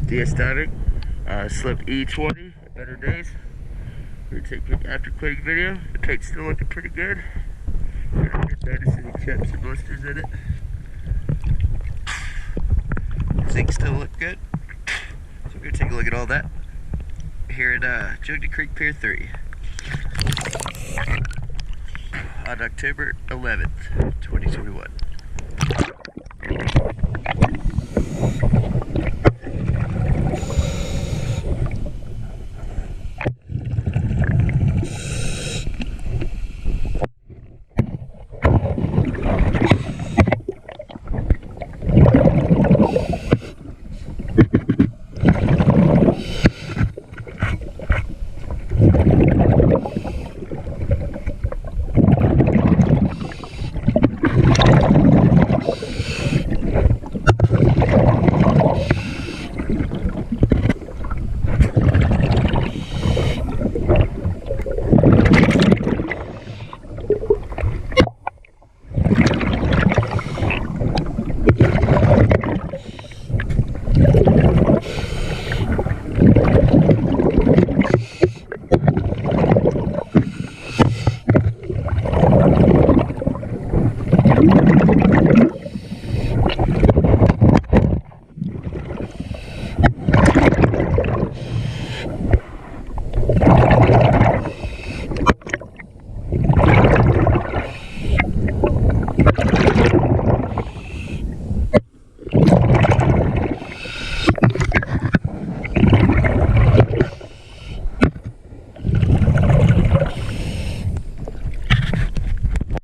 diastolic, slip E20, better days. We're taking an after quake video. The paint's still looking pretty good. Good notice any chips and blisters in it. Zinc still look good. So we're gonna take a look at all that here at Jugna Creek Pier 3 on October 11th, 2021.